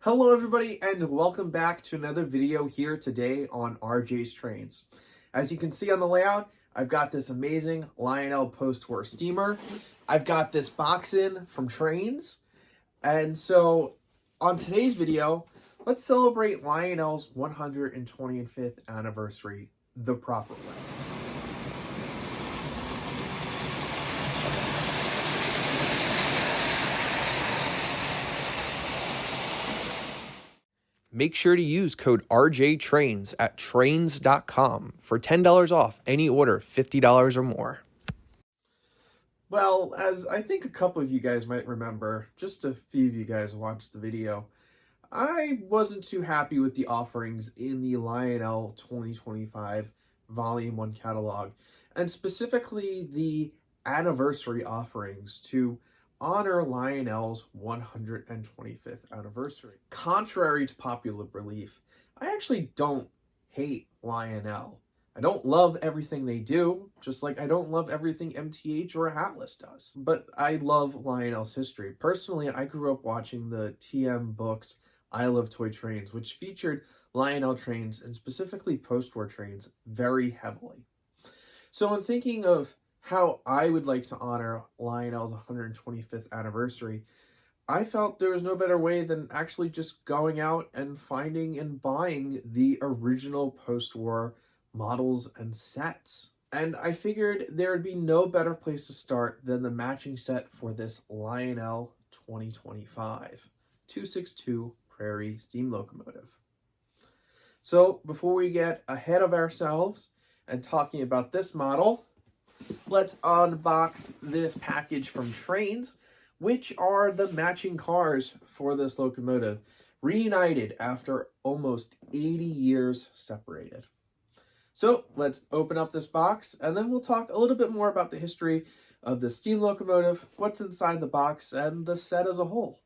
Hello everybody and welcome back to another video here today on RJ's Trains. As you can see on the layout, I've got this amazing Lionel Postwar steamer. I've got this box in from Trains. And so on today's video, let's celebrate Lionel's 125th anniversary the proper way. Make sure to use code RJTRAINS at trains.com for $10 off any order $50 or more. Well, as I think a couple of you guys might remember, just a few of you guys watched the video, I wasn't too happy with the offerings in the Lionel 2025 Volume 1 catalog, and specifically the anniversary offerings to honor Lionel's 125th anniversary. Contrary to popular belief, I actually don't hate Lionel. I don't love everything they do, just like I don't love everything MTH or Atlas does. But I love Lionel's history. Personally, I grew up watching the TM books I Love Toy Trains, which featured Lionel Trains and specifically Postwar Trains very heavily. So in thinking of how I would like to honor Lionel's 125th anniversary, I felt there was no better way than actually just going out and finding and buying the original post-war models and sets. And I figured there would be no better place to start than the matching set for this Lionel 2025 262 Prarie steam locomotive. So before we get ahead of ourselves and talking about this model, let's unbox this package from Trains, which are the matching cars for this locomotive, reunited after almost 80 years separated. So let's open up this box, and then we'll talk a little bit more about the history of the steam locomotive, what's inside the box, and the set as a whole.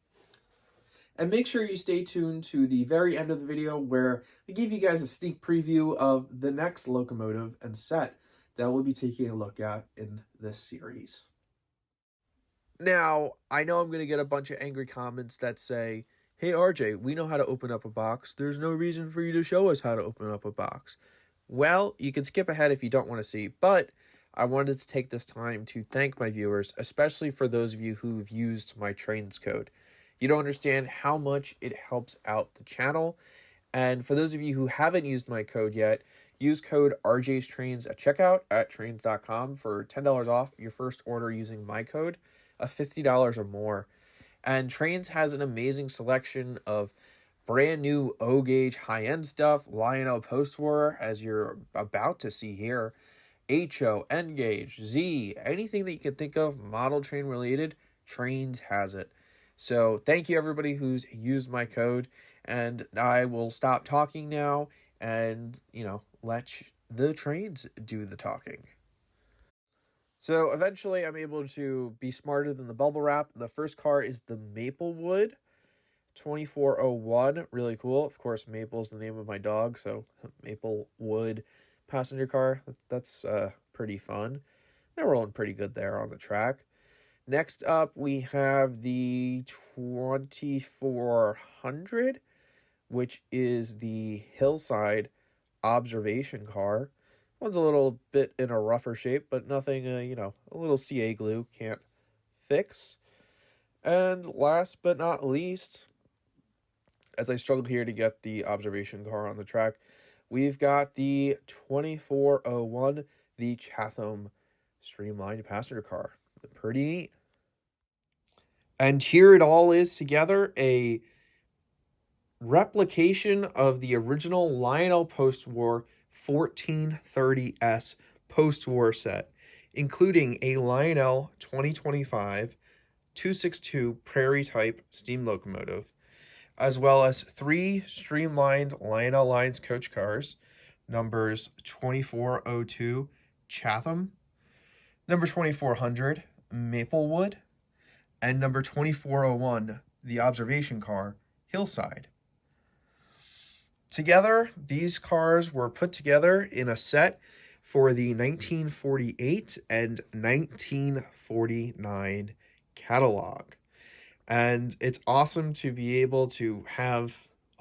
And make sure you stay tuned to the very end of the video where I give you guys a sneak preview of the next locomotive and set that we'll be taking a look at in this series. Now, I know I'm going to get a bunch of angry comments that say, "Hey RJ, we know how to open up a box. There's no reason for you to show us how to open up a box." Well, you can skip ahead if you don't want to see, but I wanted to take this time to thank my viewers, especially for those of you who've used my Trains code. You don't understand how much it helps out the channel. And for those of you who haven't used my code yet, use code RJTRAINS at checkout at trains.com for $10 off your first order using my code of $50 or more. And Trains has an amazing selection of brand new O-gauge high-end stuff, Lionel Postwar, as you're about to see here, HO, N-gauge, Z, anything that you can think of model train related, Trains has it. So thank you everybody who's used my code, and I will stop talking now and, let the Trains do the talking. So eventually I'm able to be smarter than the bubble wrap. The first car is the Maplewood 2401. Really cool. Of course, Maple's the name of my dog, so Maplewood passenger car. That's pretty fun. They're rolling pretty good there on the track. Next up, we have the 2400, which is the Hillside observation car. One's a little bit in a rougher shape, but nothing, a little CA glue can't fix. And last but not least, as I struggled here to get the observation car on the track, we've got the 2401, the Chatham streamlined passenger car. Pretty neat. And here it all is together, a replication of the original Lionel Postwar 1430S Postwar set, including a Lionel 2025 262 Prarie type steam locomotive, as well as 3 streamlined Lionel Lines coach cars, numbers 2402 Chatham, number 2400 Maplewood, and number 2401, the observation car, Hillside. Together, these cars were put together in a set for the 1948 and 1949 catalog. And it's awesome to be able to have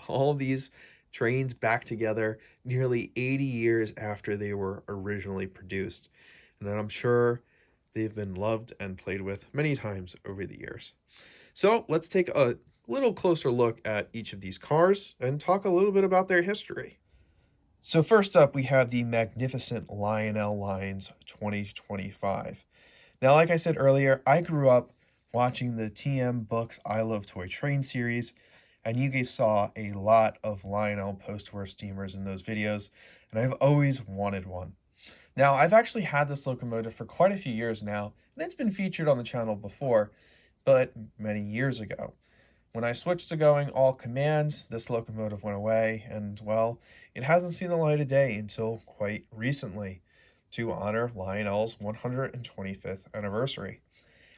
all these trains back together nearly 80 years after they were originally produced. And I'm sure they've been loved and played with many times over the years. So let's take a little closer look at each of these cars and talk a little bit about their history. So first up, we have the magnificent Lionel Lines 2025. Now, like I said earlier, I grew up watching the TM Books I Love Toy Train series, and you guys saw a lot of Lionel Postwar steamers in those videos, and I've always wanted one. Now, I've actually had this locomotive for quite a few years now, and it's been featured on the channel before, but many years ago. When I switched to going all commands, this locomotive went away, and, well, it hasn't seen the light of day until quite recently, to honor Lionel's 125th anniversary.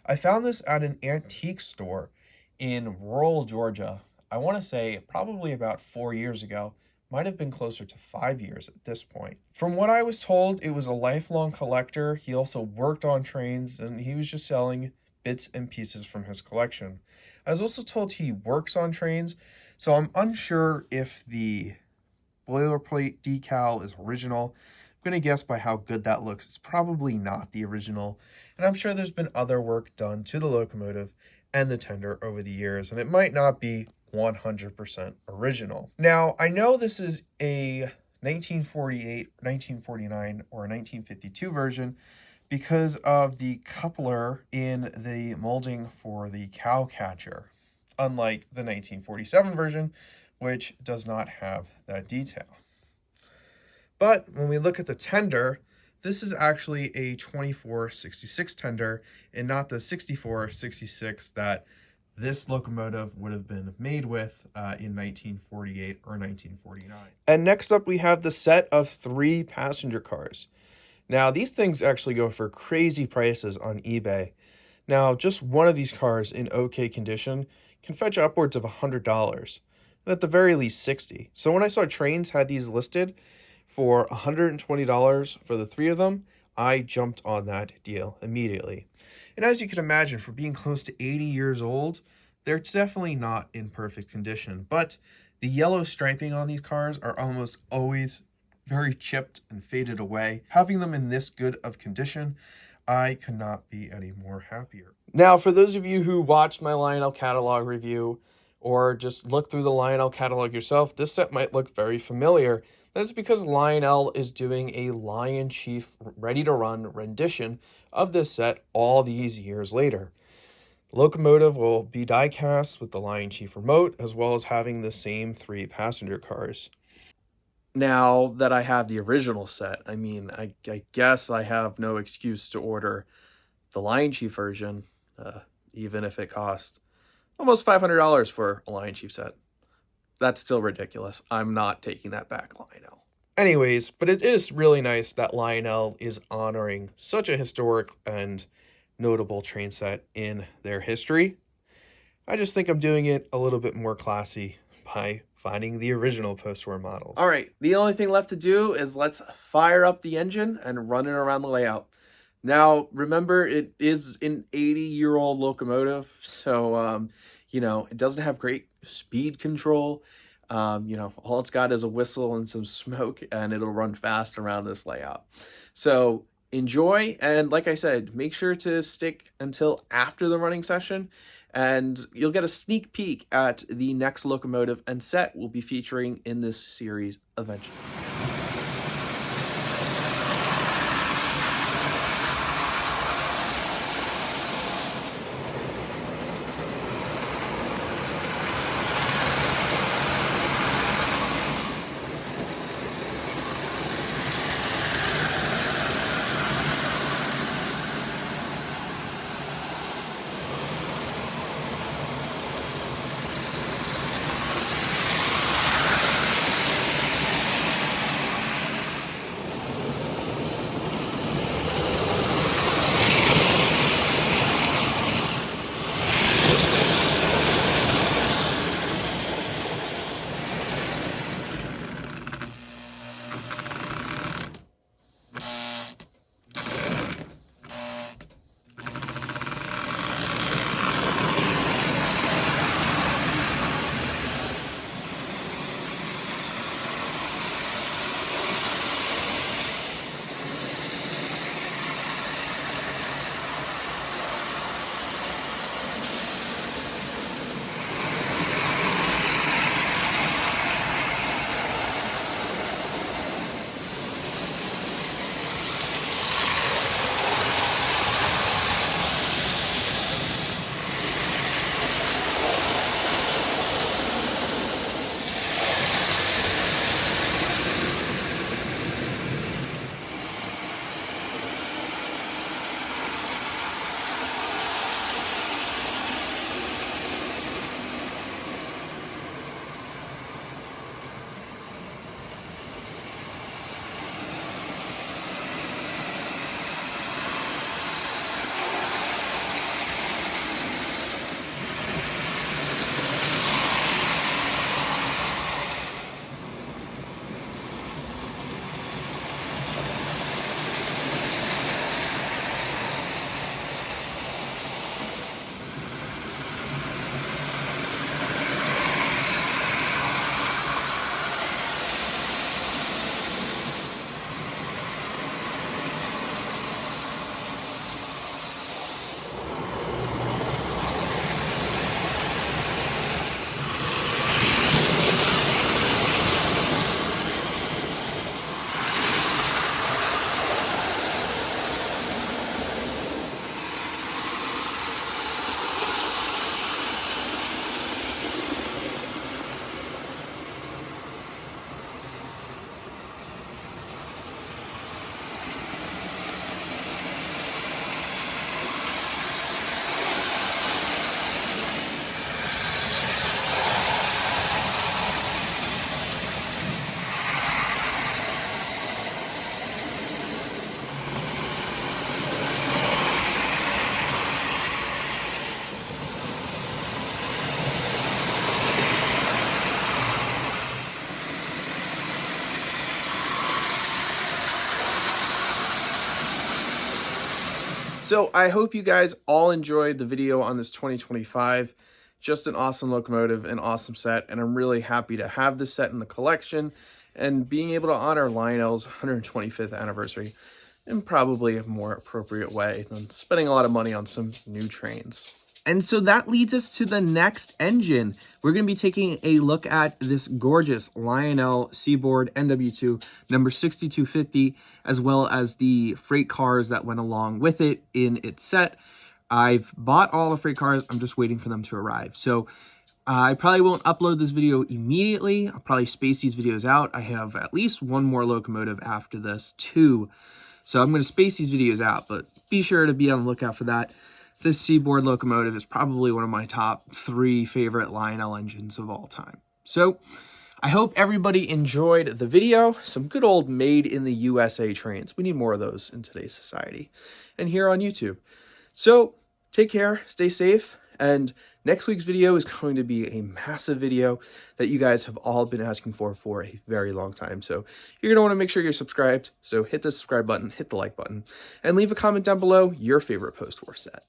I found this at an antique store in rural Georgia. I want to say probably about 4 years ago. Might have been closer to 5 years at this point. From what I was told, it was a lifelong collector. He also worked on trains, and he was just selling bits and pieces from his collection. I was also told he works on trains, so I'm unsure if the boilerplate decal is original. I'm going to guess by how good that looks, it's probably not the original, and I'm sure there's been other work done to the locomotive and the tender over the years, and it might not be 100% original. Now, I know this is a 1948, 1949, or 1952 version because of the coupler in the molding for the cow catcher, unlike the 1947 version, which does not have that detail. But when we look at the tender, this is actually a 2466 tender and not the 6466 that this locomotive would have been made with in 1948 or 1949. And next up, we have the set of 3 passenger cars. Now, these things actually go for crazy prices on eBay. Now, just one of these cars in okay condition can fetch upwards of $100, and at the very least $60. So when I saw Trains had these listed for $120 for the 3 of them, I jumped on that deal immediately. And as you can imagine, for being close to 80 years old, they're definitely not in perfect condition. But the yellow striping on these cars are almost always very chipped and faded away. Having them in this good of condition, I could not be any more happier. Now, for those of you who watched my Lionel catalog review or just look through the Lionel catalog yourself, this set might look very familiar. That is because Lionel is doing a Lion Chief ready-to-run rendition of this set all these years later. The locomotive will be die-cast with the Lion Chief remote, as well as having the same 3 passenger cars. Now that I have the original set, I mean, I guess I have no excuse to order the Lion Chief version, even if it cost almost $500 for a Lion Chief set. That's still ridiculous. I'm not taking that back, Lionel. Anyways, but it is really nice that Lionel is honoring such a historic and notable train set in their history. I just think I'm doing it a little bit more classy by finding the original Postwar models. All right, the only thing left to do is let's fire up the engine and run it around the layout. Now, remember, it is an 80-year-old locomotive, so, you know, it doesn't have great speed control. You know, all it's got is a whistle and some smoke, and it'll run fast around this layout. So enjoy, and like I said, make sure to stick until after the running session, and you'll get a sneak peek at the next locomotive and set we'll be featuring in this series eventually. So I hope you guys all enjoyed the video on this 2025. Just an awesome locomotive, an awesome set, and I'm really happy to have this set in the collection and being able to honor Lionel's 125th anniversary in probably a more appropriate way than spending a lot of money on some new trains. And so that leads us to the next engine. We're going to be taking a look at this gorgeous Lionel Seaboard NW2 number 6250, as well as the freight cars that went along with it in its set. I've bought all the freight cars. I'm just waiting for them to arrive. So I probably won't upload this video immediately. I'll probably space these videos out. I have at least one more locomotive after this too. So I'm going to space these videos out, but be sure to be on the lookout for that. This Seaboard locomotive is probably one of my top 3 favorite Lionel engines of all time. So I hope everybody enjoyed the video. Some good old made in the USA trains. We need more of those in today's society and here on YouTube. So take care, stay safe, and next week's video is going to be a massive video that you guys have all been asking for a very long time. So you're going to want to make sure you're subscribed. So hit the subscribe button, hit the like button, and leave a comment down below your favorite post-war set.